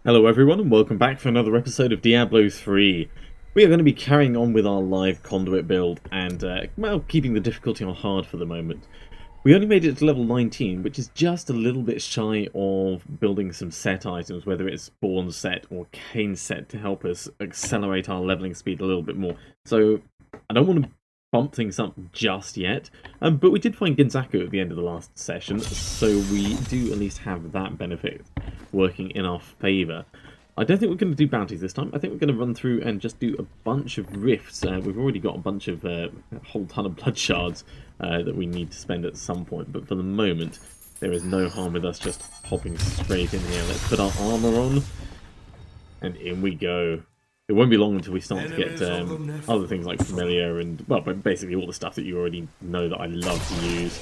Hello everyone and welcome back for another episode of Diablo 3. We are going to be carrying on with our live conduit build and, well, keeping the difficulty on hard for the moment. We only made it to level 19, which is just a little bit shy of building some set items, whether it's Spawn set or Cane set, to help us accelerate our leveling speed a little bit more. So, I don't want to bump things up just yet, but we did find Ginzaku at the end of the last session, so we do at least have that benefit working in our favour. I don't think we're going to do bounties this time. I think we're going to run through and just do a bunch of rifts. We've already got a bunch of, a whole ton of blood shards that we need to spend at some point, but for the moment there is no harm with us just hopping straight in here. Let's put our armour on, and in we go. It won't be long until we start to get other things like familiar and, well, basically all the stuff that you already know that I love to use.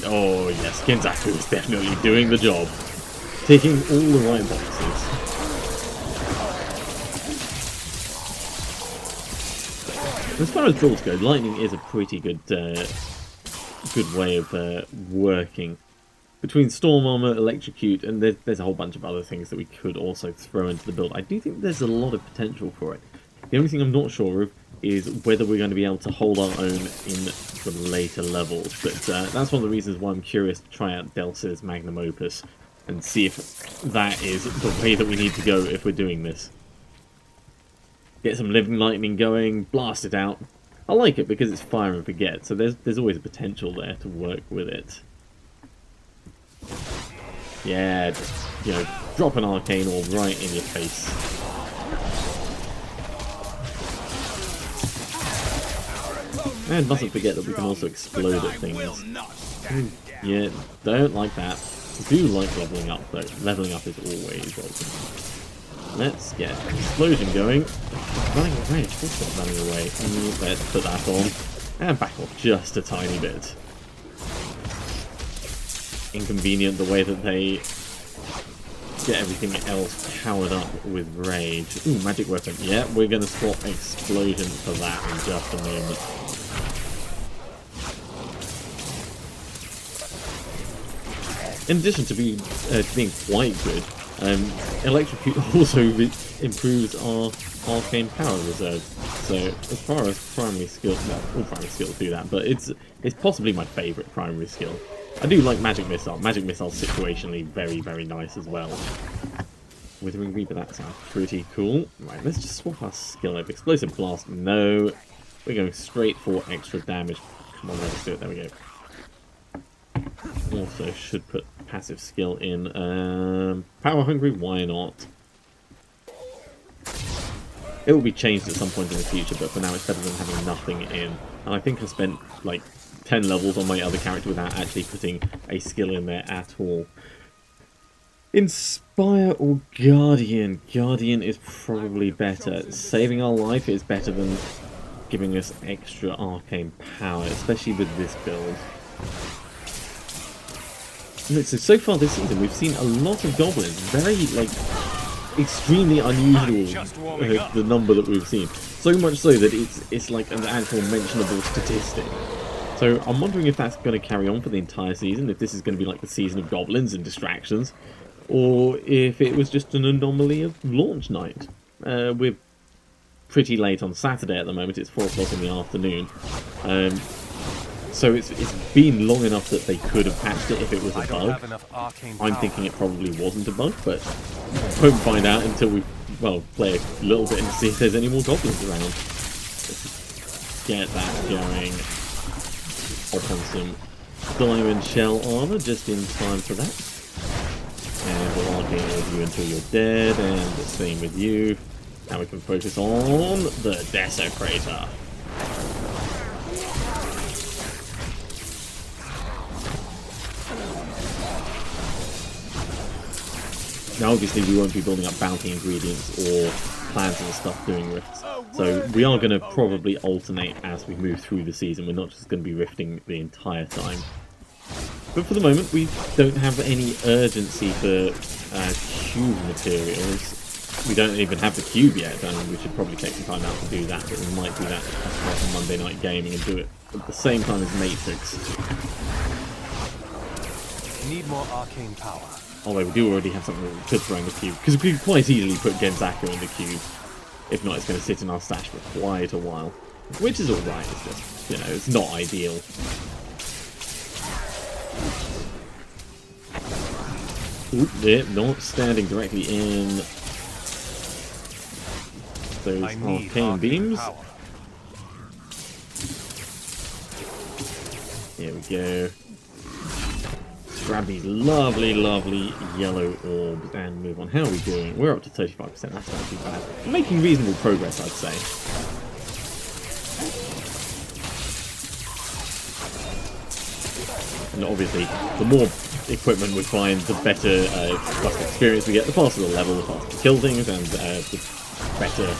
Oh yes, Ginzaku is definitely doing the job. Ticking all the right boxes. As far as builds go, lightning is a pretty good way of working. Between Storm Armor, Electrocute, and there's a whole bunch of other things that we could also throw into the build. I do think there's a lot of potential for it. The only thing I'm not sure of is whether we're going to be able to hold our own in the later levels. But that's one of the reasons why I'm curious to try out Delsa's Magnum Opus and see if that is the way that we need to go if we're doing this. Get some Living Lightning going, blast it out. I like it because it's fire and forget, so there's always a potential there to work with it. Yeah, just, you know, drop an arcane orb right in your face. And mustn't forget that we can also explode at things. Yeah, don't like that. Do like leveling up though. Leveling up is always welcome. Let's get an explosion going. Running away, of course not running away. Let's put that on. And back off just a tiny bit. Inconvenient the way that they get everything else powered up with rage. Ooh, magic weapon. Yeah, we're going to swap explosion for that in just a moment. In addition to being quite good, Electrocute also improves our arcane power reserve. So as far as primary skills, well, all primary skills do that, but it's possibly my favourite primary skill. I do like Magic Missile. Magic Missile situationally very, very nice as well. Withering Reaper, that sounds pretty cool. Right, let's just swap our skill over. Explosive Blast, no. We're going straight for extra damage. Come on, let's do it. There we go. Also should put passive skill in. Power Hungry, why not? It will be changed at some point in the future, but for now it's better than having nothing in. And I think I spent like 10 levels on my other character without actually putting a skill in there at all. Inspire or Guardian? Guardian is probably better. Saving our life is better than giving us extra arcane power, especially with this build. So far this season we've seen a lot of goblins. Very, like, extremely unusual, the number that we've seen. So much so that it's like an actual mentionable statistic. So I'm wondering if that's going to carry on for the entire season, if this is going to be like the season of goblins and distractions, or if it was just an anomaly of launch night. We're pretty late on Saturday at the moment, it's 4 o'clock in the afternoon. So it's been long enough that they could have patched it if it was a bug. I'm thinking it probably wasn't a bug, but won't find out until we, well, play a little bit and see if there's any more goblins around. Let's get that going. Hop on some diamond shell armor just in time for that. And we'll arcane over you until you're dead, and the same with you. Now we can focus on the Desecrator. Now obviously we won't be building up bounty ingredients or plans and stuff doing rifts. So we are going to probably alternate as we move through the season. We're not just going to be rifting the entire time. But for the moment we don't have any urgency for cube materials. We don't even have the cube yet, and we should probably take some time out to do that, but we might do that as part of Monday Night Gaming and do it at the same time as Matrix. Need more arcane power. Although we do already have something that we could throw in the cube, because we could quite easily put Genzaka in the cube. If not, it's going to sit in our stash for quite a while. Which is alright, it's just, you know, it's not ideal. Oop, they're not standing directly in those arcane beams. Power. Here we go. Grab these lovely, lovely yellow orbs and move on. How are we doing? We're up to 35%. That's not too bad. We're making reasonable progress, I'd say. And obviously, the more equipment we find, the better plus experience we get, the faster the level, the faster we kill things, and the better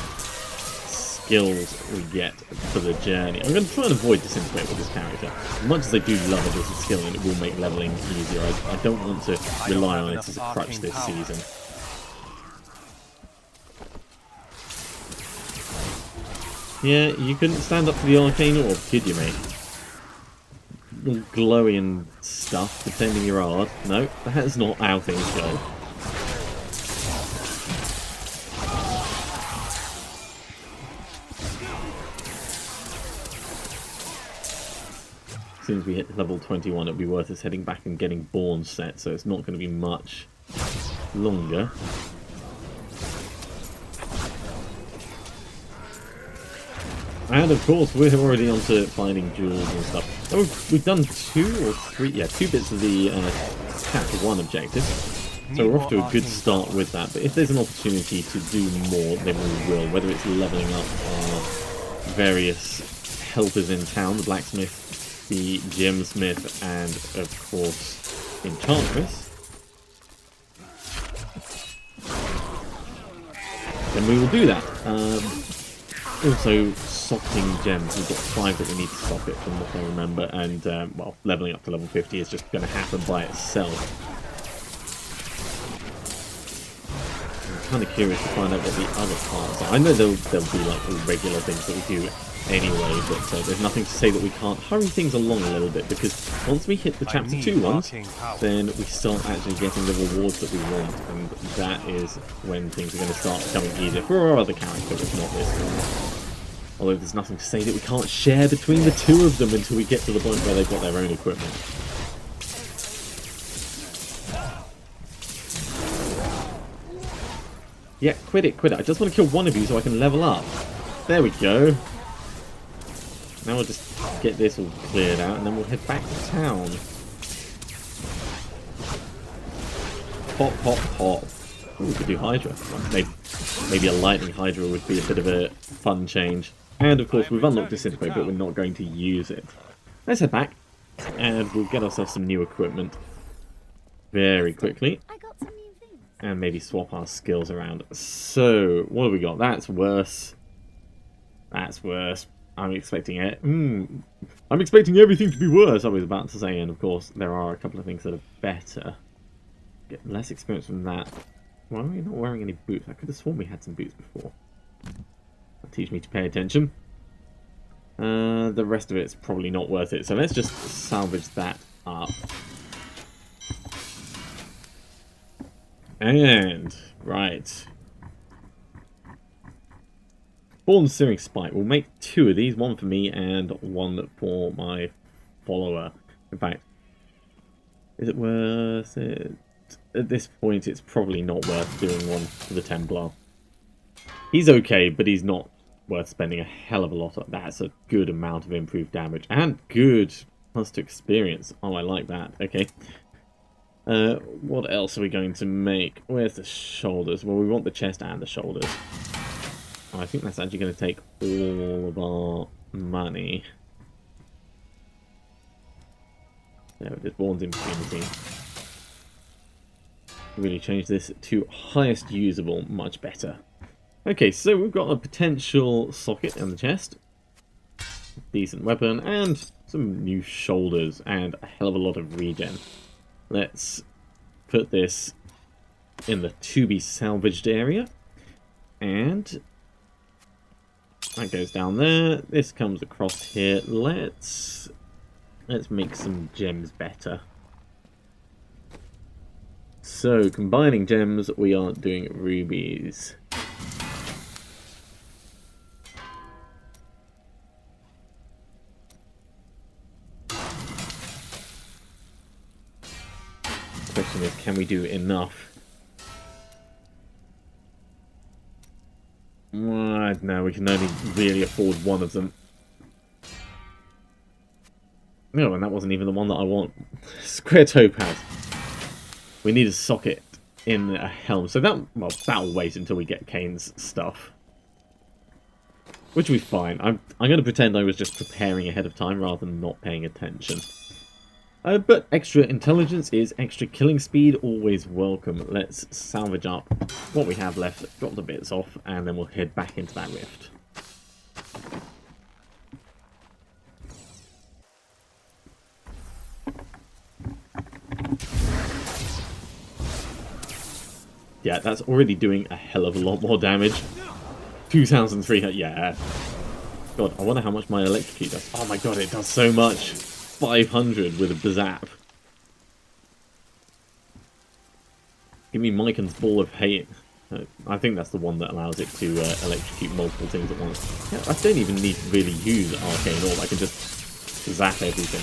skills we get for the journey. I'm going to try and avoid disintegrate with this character. As much as I do love it as a skill and it will make leveling easier, I don't want to rely on it as a crutch this season. Yeah, you couldn't stand up to the arcane orb, could you, mate? All glowy and stuff, pretending you're hard. No, that's not how things go. As soon as we hit level 21, it'll be worth us heading back and getting Born set, so it's not going to be much longer. And of course, we're already on to finding jewels and stuff. Oh, we've done two bits of the chapter 1 objective. So we're off to a good start with that. But if there's an opportunity to do more, then we will. Whether it's leveling up our various helpers in town, the blacksmith, the gemsmith, and of course, enchantress, then we will do that. Also, socketing gems. We've got 5 that we need to socket from what I remember, and well, leveling up to level 50 is just going to happen by itself. I'm kind of curious to find out what the other parts are. I know there'll be like all regular things that we do anyway, but there's nothing to say that we can't hurry things along a little bit, because once we hit the chapter 2 ones, then we start actually getting the rewards that we want, and that is when things are going to start becoming easier for our other character, if not this one. Although there's nothing to say that we can't share between the two of them until we get to the point where they've got their own equipment. Yeah, quit it. I just want to kill one of you so I can level up. There we go. Now we'll just get this all cleared out and then we'll head back to town. Pop, pop, pop. Ooh, we could do Hydra. Maybe a lightning Hydra would be a bit of a fun change. And of course we've unlocked Disintegrate, but we're not going to use it. Let's head back and we'll get ourselves some new equipment very quickly. And maybe swap our skills around. So, what have we got? That's worse. That's worse. I'm expecting it. I'm expecting everything to be worse, I was about to say. And of course, there are a couple of things that are better. Get less experience from that. Why are we not wearing any boots? I could have sworn we had some boots before. That'll teach me to pay attention. The rest of it's probably not worth it. So let's just salvage that up. And, right. Born Searing Spike. We'll make 2 of these. One for me and one for my follower. In fact, is it worth it? At this point, it's probably not worth doing one for the Templar. He's okay, but he's not worth spending a hell of a lot on. That's a good amount of improved damage. And good plus to experience. Oh, I like that. Okay. What else are we going to make? Where's the shoulders? Well, we want the chest and the shoulders. Oh, I think that's actually going to take all of our money. There it is, Born's Impunity. Really change this to highest usable, much better. Okay, so we've got a potential socket in the chest. Decent weapon, and some new shoulders, and a hell of a lot of regen. Let's put this in the to be salvaged area. And that goes down there. This comes across here. Let's make some gems better. So, combining gems, we are doing rubies. Question is, can we do enough? No, we can only really afford one of them. No, and that wasn't even the one that I want. Square topaz. We need a socket in a helm. So that'll wait until we get Kane's stuff. Which will be fine. I'm going to pretend I was just preparing ahead of time rather than not paying attention. But extra intelligence is extra killing speed, always welcome. Let's salvage up what we have left, drop the bits off, and then we'll head back into that rift. Yeah, that's already doing a hell of a lot more damage. 2,300, yeah. God, I wonder how much my electrocute does. Oh my god, it does so much. 500 with a zap. Give me Mycon's Ball of Hate. I think that's the one that allows it to electrocute multiple things at once. Yeah, I don't even need to really use Arcane Orb. I can just zap everything.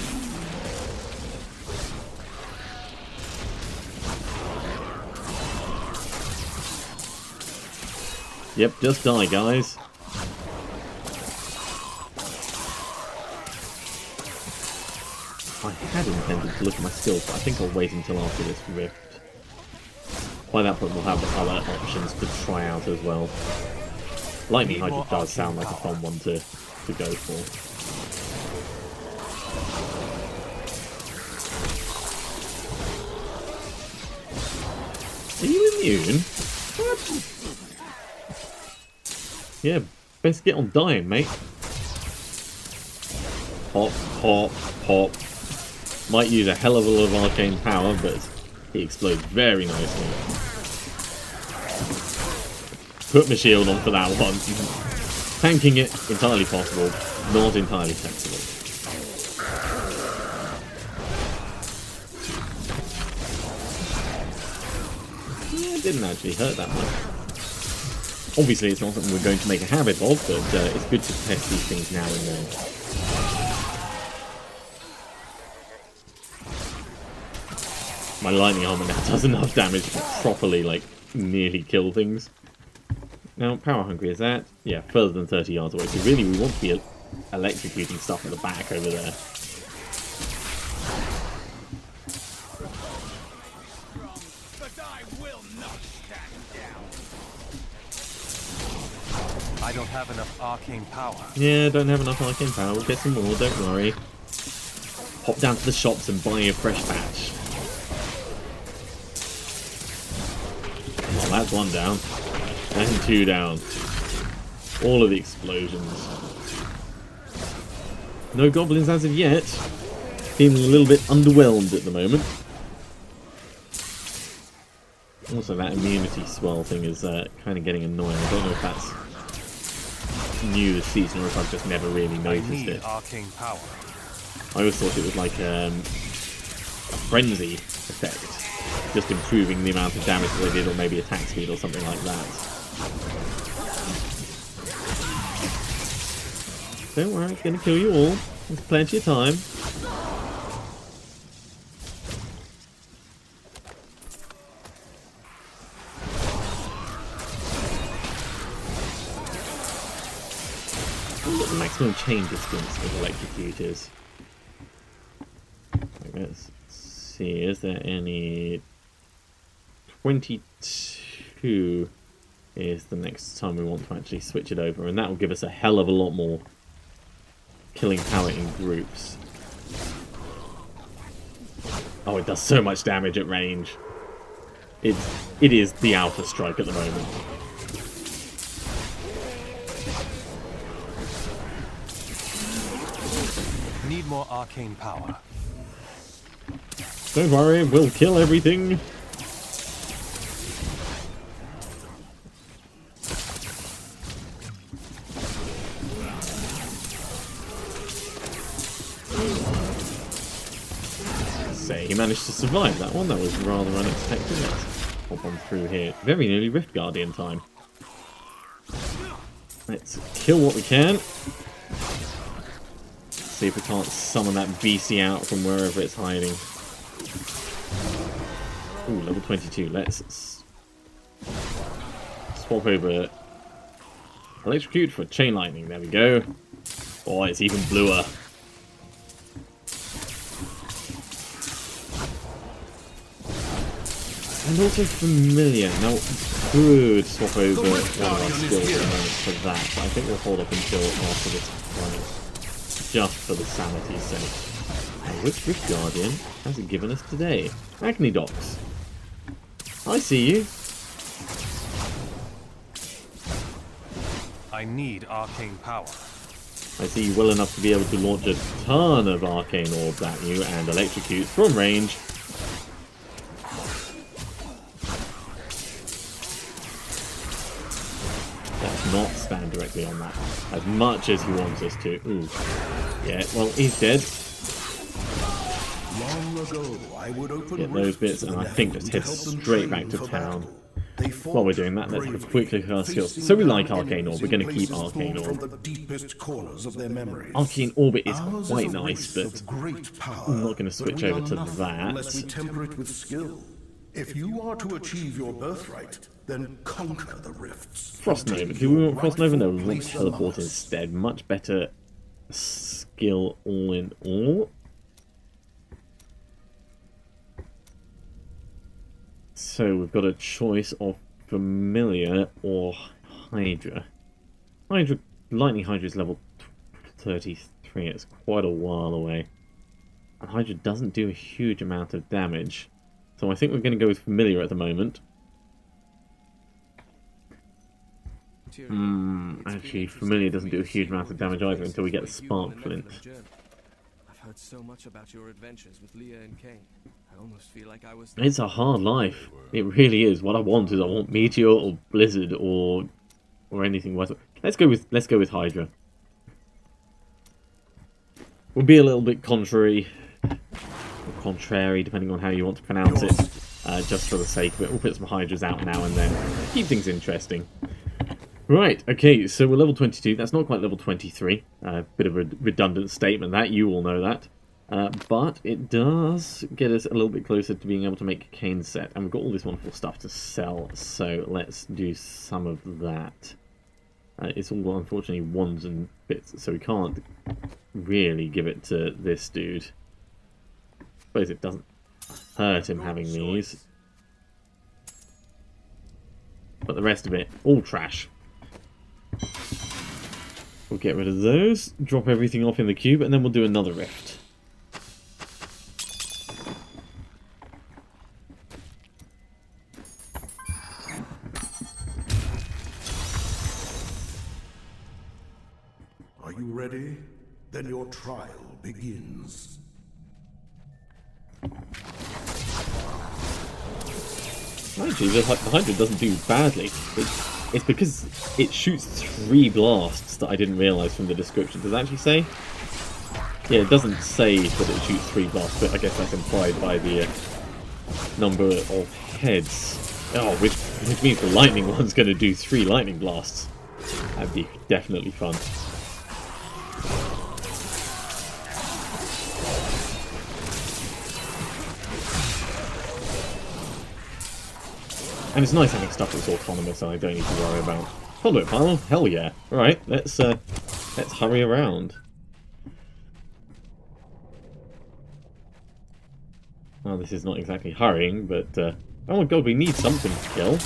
Yep, just die, guys. I had intended to look at my skills, but I think I'll wait until after this rift. By that point, we'll have other options to try out as well. Lightning Hydra does sound like a fun one to go for. Are you immune? What? Yeah, best get on dying, mate. Pop, pop, pop. Might use a hell of a lot of arcane power, but he explodes very nicely. Put my shield on for that one. Tanking it, entirely possible, not entirely sensible. Yeah, it didn't actually hurt that much. Obviously, it's not something we're going to make a habit of, but it's good to test these things now and then. My lightning armor now does enough damage to properly, like, nearly kill things. Now, power hungry is that? Yeah, further than 30 yards away. So really, we want to be electrocuting stuff at the back over there. I don't have enough arcane power. Yeah, don't have enough arcane power. We'll get some more, don't worry. Hop down to the shops and buy a fresh batch. Oh, that's one down. And two down. All of the explosions. No goblins as of yet. Feeling a little bit underwhelmed at the moment. Also, that immunity swell thing is kind of getting annoying. I don't know if that's new this season or if I've just never really noticed it. Arcane power. I always thought it was like a frenzy effect. Just improving the amount of damage that they did, or maybe attack speed or something like that. Don't worry, it's going to kill you all. There's plenty of time. What the maximum chain distance of electrocute is? Let's see, is there any... 22 is the next time we want to actually switch it over, and that will give us a hell of a lot more killing power in groups. Oh, it does so much damage at range. It is the alpha strike at the moment. Need more arcane power. Don't worry, we'll kill everything. say. He managed to survive that one. That was rather unexpected. Let's hop on through here. Very nearly Rift Guardian time. Let's kill what we can. See if we can't summon that BC out from wherever it's hiding. Ooh, level 22. Let's swap over Electrocute for Chain Lightning. There we go. Oh, it's even bluer. And also familiar. Now, could swap over one of our skills at the moment for that, but I think we'll hold up until after this fight, just for the sanity's sake. Now, which Rift Guardian has it given us today? Agnidox. I see you. I need arcane power. I see you well enough to be able to launch a ton of arcane orbs at you and electrocute from range. Let's not stand directly on that as much as he wants us to. Ooh. Yeah, well, he's dead. Long ago, I would open Get those bits, and I think just head straight back to town. While we're doing that, let's have a quick look at our skills. So we like Arcane Orb, we're going to keep Arcane Orb. Arcane Orbit is quite nice, but I'm not going to switch over to that. Unless we temper it with skill. If you are to achieve your birthright, then conquer the rifts. Frost Nova. Do we want Frost Nova? No, we want Teleport instead. Much better skill all in all. So we've got a choice of Familiar or Hydra. Lightning Hydra is level 33. It's quite a while away. And Hydra doesn't do a huge amount of damage. So I think we're going to go with Familiar at the moment. Actually, Familiar doesn't do a huge amount of damage either until we get the Spark Flint. I've heard so much about your adventures with Leah and Kane. I almost feel like I was... It's a hard life. It really is. What I want is I want Meteor or Blizzard or anything worse. Let's go with Hydra. We'll be a little bit contrary, depending on how you want to pronounce it, just for the sake of it. We'll put some Hydras out now and then. Keep things interesting. Right, okay, so we're level 22. That's not quite level 23. Bit of a redundant statement, that. You all know that. But it does get us a little bit closer to being able to make a Kane set. And we've got all this wonderful stuff to sell, so let's do some of that. It's all, unfortunately, wands and bits, so we can't really give it to this dude. I suppose it doesn't hurt him having these. But the rest of it, all trash. We'll get rid of those, drop everything off in the cube, and then we'll do another rift. Are you ready? Then your trial begins. Actually, the Hydra doesn't do badly. It's because it shoots 3 blasts that I didn't realise from the description. Does it actually say? Yeah, it doesn't say that it shoots 3 blasts, but I guess that's implied by the number of heads. Oh, which means the lightning one's going to do 3 lightning blasts. That'd be definitely fun. And it's nice having stuff that's autonomous and I don't need to worry about. Conduit panel? Hell yeah. Alright, let's hurry around. Well, this is not exactly hurrying, but oh my god, we need something to kill.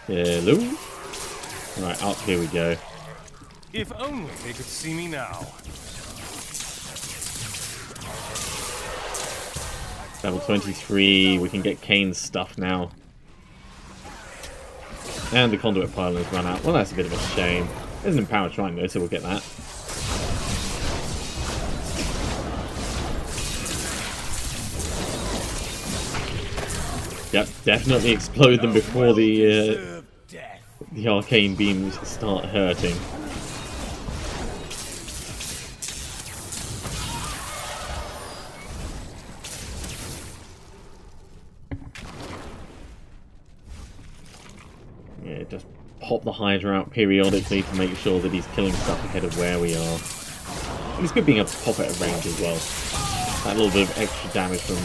Hello? Right, up here we go. If only they could see me now. Level 23, we can get Kane's stuff now. And the conduit pile has run out. Well, that's a bit of a shame. There's an empowered shrine though, so we'll get that. Yep, definitely explode them before the arcane beams start hurting. pop the Hydra out periodically to make sure that he's killing stuff ahead of where we are. And it's good being able to pop at a range as well. That little bit of extra damage from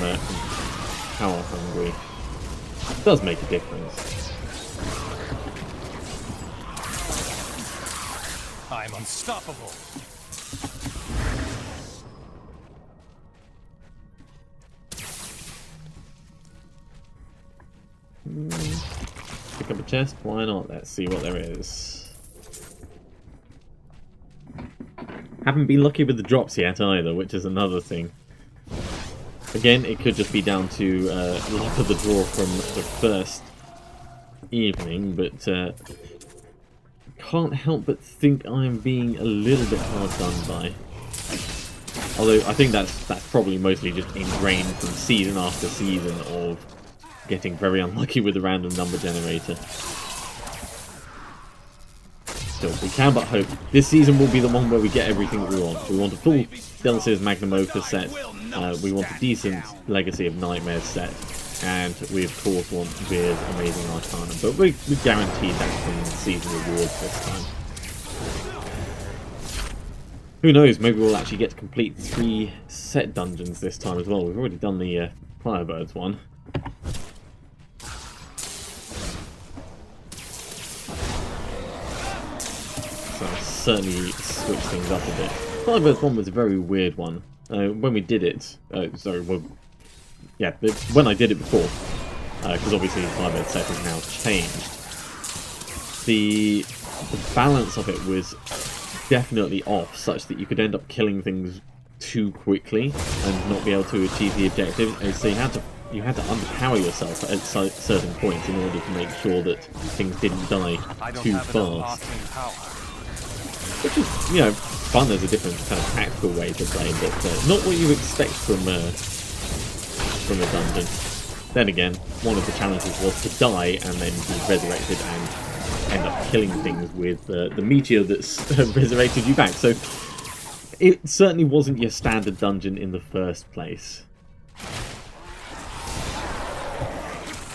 Power Hungry does make a difference. I'm unstoppable. Pick up a chest, why not? Let's see what there is. Haven't been lucky with the drops yet either, which is another thing. Again, it could just be down to luck of the draw from the first evening, but can't help but think I'm being a little bit hard done by. Although I think that's probably mostly just ingrained from season after season of getting very unlucky with the random number generator. Still, we can but hope. This season will be the one where we get everything that we want. We want a full Delicious Magnum Opus set, we want a decent Legacy of Nightmares set, and we of course want with Amazing Arcana, but we guaranteed that from season rewards this time. Who knows, maybe we'll actually get to complete 3 set dungeons this time as well. We've already done the Firebirds one. So I'll certainly switch things up a bit. Firebirds one was a very weird one. When we did it, when I did it before, because obviously the Firebird set has now changed, the balance of it was definitely off, such that you could end up killing things too quickly and not be able to achieve the objective. And so you had to underpower yourself at certain points in order to make sure that things didn't die too fast. Which is, you know, fun as a different kind of tactical way to play, but not what you expect from a dungeon. Then again, one of the challenges was to die and then be resurrected and end up killing things with the meteor that's resurrected you back. So it certainly wasn't your standard dungeon in the first place.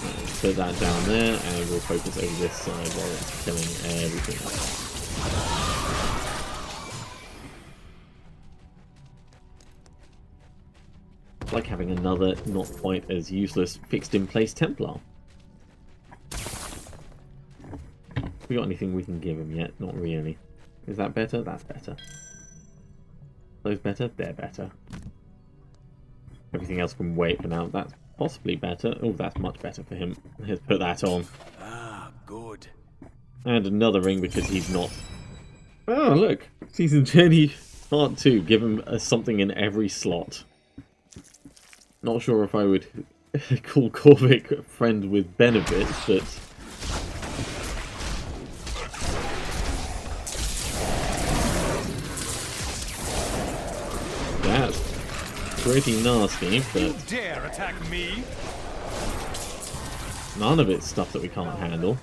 Let's put that down there and we'll focus over this side while it's killing everything else. Like having another not quite as useless fixed in place Templar. Have we got anything we can give him yet? Not really. Is that better? That's better. Those better? They're better. Everything else can wait for now. That's possibly better. Oh, that's much better for him. Let's put that on. Ah, good. And another ring because he's not... Oh, look! Season Journey Part 2. Give him something in every slot. Not sure if I would call Corvic friend with benefits, but... That's pretty nasty, but... You dare attack me? None of it's stuff that we can't handle.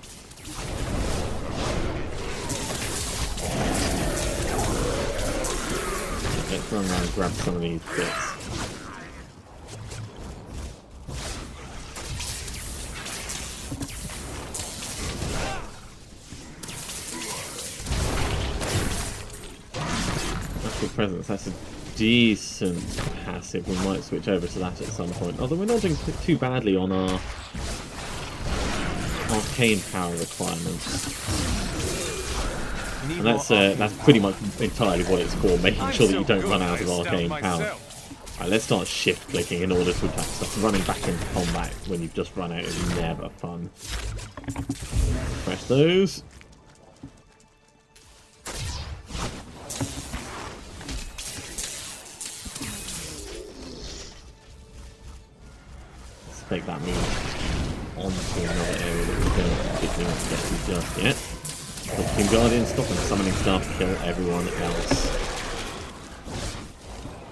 Let's run around and grab some of these bits. Presence, that's a decent passive. We might switch over to that at some point. Although we're not doing too badly on our arcane power requirements. And that's pretty much entirely what it's for, making sure that you don't run out of arcane power. Alright, let's start shift clicking in order to attack stuff. Running back into combat when you've just run out is never fun. Press those. Take that move on to another area that we don't particularly want to get to just yet. Team Guardian, stop and summoning stuff, kill everyone else.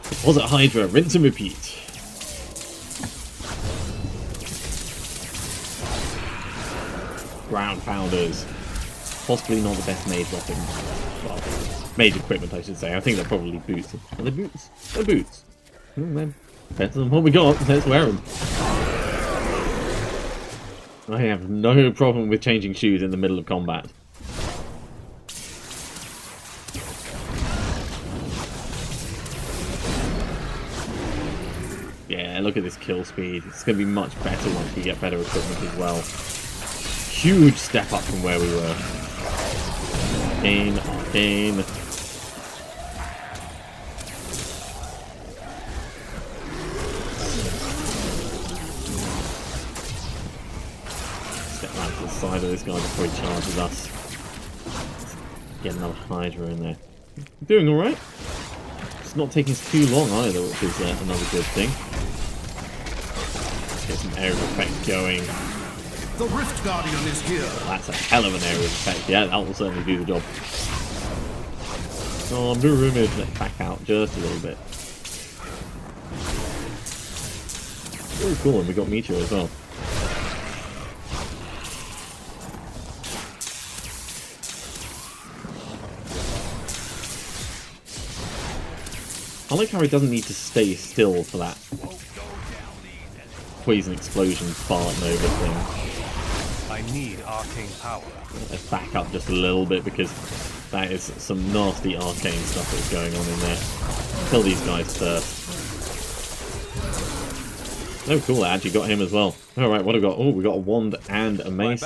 Deposit Hydra, rinse and repeat. Ground Pounders. Possibly not the best mage weapon. Well, mage equipment I should say. I think they're probably boots. Are they boots? They're boots. They're better than what we got, let's wear them. I have no problem with changing shoes in the middle of combat. Yeah, look at this kill speed. It's going to be much better once we get better equipment as well. Huge step up from where we were. Arcane, arcane. Step round to the side of this guy before he charges us. Get another Hydra in there. Doing alright. It's not taking us too long either, which is another good thing. Get some area effect going. The Rift Guardian is here. That's a hell of an area effect. Yeah, that will certainly do the job. Oh, mirror image. Let's back out just a little bit. Very cool, and we got Meteor as well. I like how he doesn't need to stay still for that poison explosion fart nova thing. I need arcane power. Let's back up just a little bit because that is some nasty arcane stuff that's going on in there. Kill these guys first. Oh cool, I actually got him as well. Alright, what have we got? Oh, we got a wand and a mace.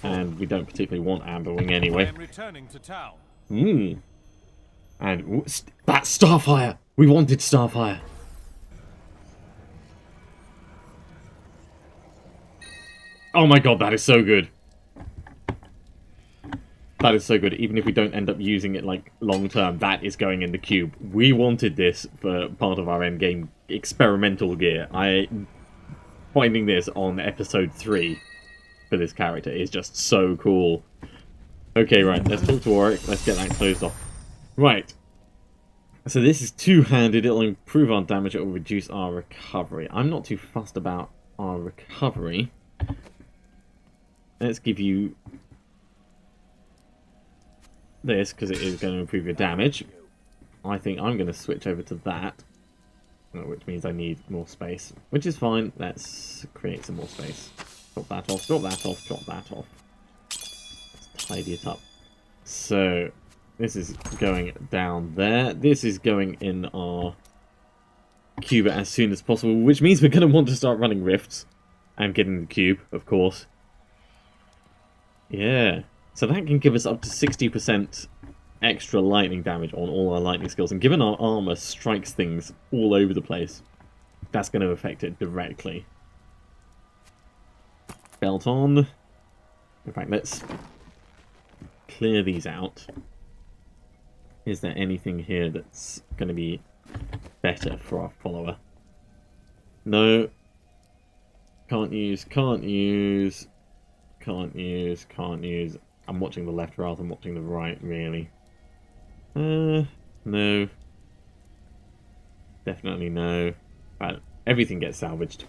And we don't particularly want Amber Wing anyway. I am returning to town. And ooh, that's Starfire! We wanted Starfire! Oh my god, that is so good. That is so good. Even if we don't end up using it like long term, that is going in the cube. We wanted this for part of our endgame experimental gear. Finding this on episode 3 for this character is just so cool. Okay, right, let's talk to Warwick. Let's get that closed off. Right. So this is two-handed. It'll improve our damage. It will reduce our recovery. I'm not too fussed about our recovery. Let's give you this, because it is going to improve your damage. I think I'm going to switch over to that, which means I need more space, which is fine. Let's create some more space. Drop that off, drop that off, drop that off. Let's tidy it up. So, this is going down there. This is going in our cube as soon as possible, which means we're going to want to start running rifts and getting the cube, of course. Yeah, so that can give us up to 60% extra lightning damage on all our lightning skills. And given our armor strikes things all over the place, that's going to affect it directly. Belt on. In fact, let's clear these out. Is there anything here that's going to be better for our follower? No. Can't use, can't use. Can't use, can't use. I'm watching the left rather than watching the right, really. No. Definitely no. Right, everything gets salvaged.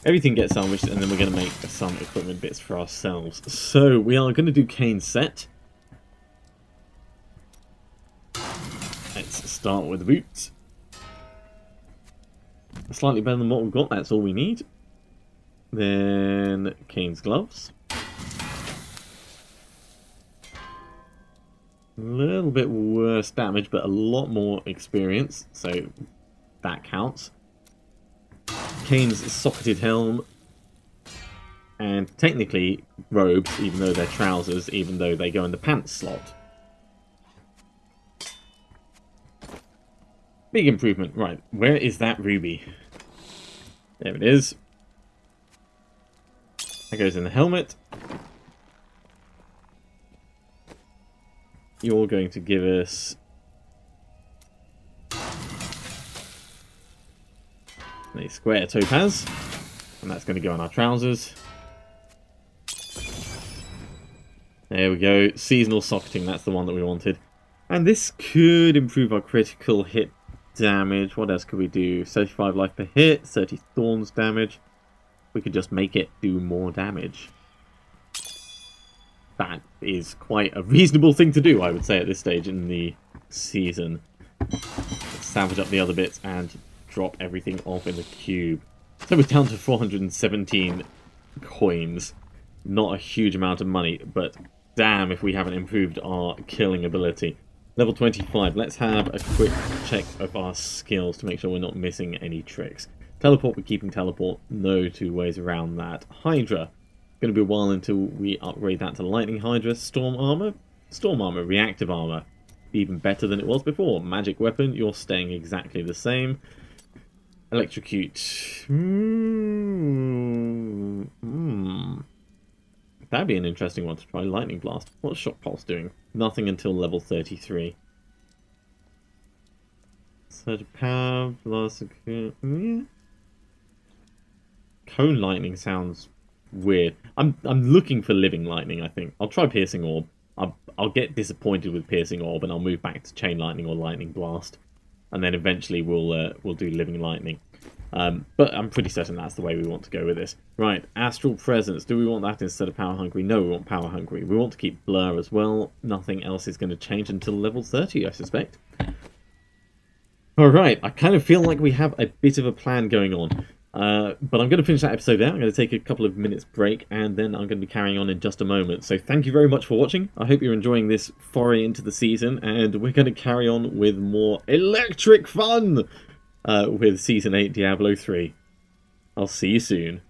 Everything gets salvaged, and then we're going to make some equipment bits for ourselves. So, we are going to do Kane's set. Let's start with the boots. Slightly better than what we've got, that's all we need. Then Kane's gloves. A little bit worse damage, but a lot more experience, so that counts. Kane's socketed helm. And technically robes, even though they're trousers, even though they go in the pants slot. Big improvement. Right, where is that ruby? There it is. That goes in the helmet. You're going to give us a square topaz, and that's going to go on our trousers. There we go. Seasonal socketing, that's the one that we wanted. And this could improve our critical hit damage. What else could we do? 35 life per hit, 30 thorns damage. We could just make it do more damage. That is quite a reasonable thing to do, I would say, at this stage in the season. Let's salvage up the other bits and drop everything off in the cube. So we're down to 417 coins. Not a huge amount of money, but damn if we haven't improved our killing ability. Level 25. Let's have a quick check of our skills to make sure we're not missing any tricks. Teleport, we're keeping teleport. No two ways around that. Hydra. Going to be a while until we upgrade that to Lightning Hydra. Storm Armor. Storm Armor, Reactive Armor. Even better than it was before. Magic Weapon, you're staying exactly the same. Electrocute. That'd be an interesting one to try. Lightning Blast. What's Shock Pulse doing? Nothing until level 33. Surge of Power, Blast. Yeah. Cone Lightning sounds weird. I'm looking for Living Lightning, I think. I'll try Piercing Orb. I'll get disappointed with Piercing Orb and I'll move back to Chain Lightning or Lightning Blast. And then eventually we'll do Living Lightning. But I'm pretty certain that's the way we want to go with this. Right, Astral Presence. Do we want that instead of Power Hungry? No, we want Power Hungry. We want to keep Blur as well. Nothing else is going to change until level 30, I suspect. Alright, I kind of feel like we have a bit of a plan going on. But I'm going to finish that episode there. I'm going to take a couple of minutes break and then I'm going to be carrying on in just a moment. So thank you very much for watching. I hope you're enjoying this foray into the season and we're going to carry on with more electric fun with Season 8 Diablo 3. I'll see you soon.